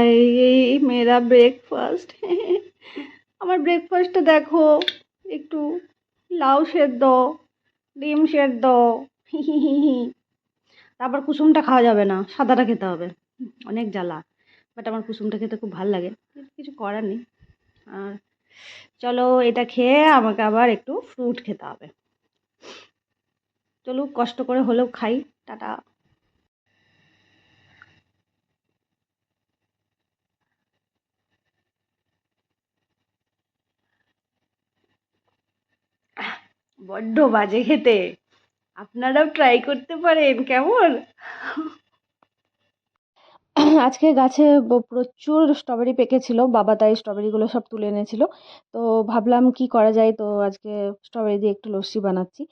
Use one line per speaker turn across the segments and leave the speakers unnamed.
এই মেরা ব্রেকফাস্ট। আমার ব্রেকফাস্টটা দেখো, একটু লাউ সেদ্ধ, ডিম সেদ্ধ, তারপর কুসুমটা খাওয়া যাবে না, সাদাটা খেতে হবে। অনেক জ্বালা, বাট আমার কুসুমটা খেতে খুব ভাল লাগে, কিছু করার নেই। আর চলো এটা খেয়ে আমাকে আবার একটু ফ্রুট খেতে হবে। চলো কষ্ট করে হলেও খাই। টাটা। বড্ড বাজে খেতে, আপনারাও ট্রাই করতে পারেন। কেমন? আজকে গাছে প্রচুর স্ট্রবেরি পেকেছিল, বাবা তাই স্ট্রবেরিগুলো সব তুলে এনেছিল। তো ভাবলাম কি করা যায়, তো আজকে স্ট্রবেরি দিয়ে একটু লস্যি বানাচ্ছি।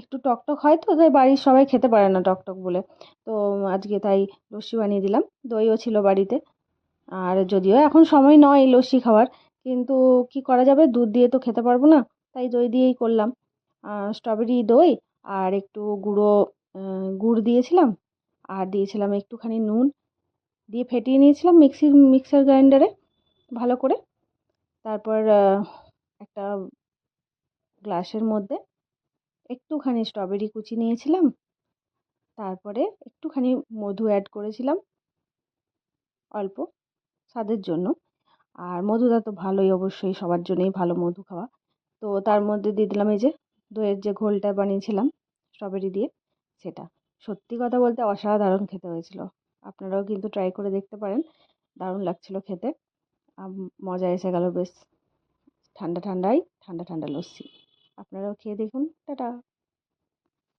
একটু টক টক হয় তো, তাই বাড়ির সবাই খেতে পারে না টক টক বলে। তো আজকে তাই লস্যি বানিয়ে দিলাম, দইও ছিল বাড়িতে। আর যদিও এখন সময় নয় লস্যি খাওয়ার, কিন্তু কি করা যাবে, দুধ দিয়ে তো খেতে পারবো না, তাই দই দিয়েই করলাম। স্ট্রবেরি দই আর একটু গুড় দিয়েছিলাম, আর দিয়েছিলাম একটুখানি নুন, দিয়ে ফেটিয়ে নিয়েছিলাম মিক্সার গ্রাইন্ডারে ভালো করে। তারপর একটা গ্লাসের মধ্যে একটুখানি স্ট্রবেরি কুচি নিয়েছিলাম, তারপরে একটুখানি মধু অ্যাড করেছিলাম, অল্প স্বাদের জন্য। আর মধুটা তো ভালোই, অবশ্যই সবার জন্যই ভালো মধু খাওয়া। তো তার মধ্যে দিয়ে দিলাম এই যে দইয়ের যে ঘোলটা বানিয়েছিলাম স্ট্রবেরি দিয়ে, সেটা। সত্যি কথা বলতে অসাধারণ খেতে হয়েছিল। আপনারাও কিন্তু ট্রাই করে দেখতে পারেন, দারুণ লাগছিল খেতে। মজা এসে গেল বেশ। ঠান্ডা ঠান্ডায় ঠান্ডা ঠান্ডা লস্যি। আপনারাও খেয়ে দেখুন। টাটা।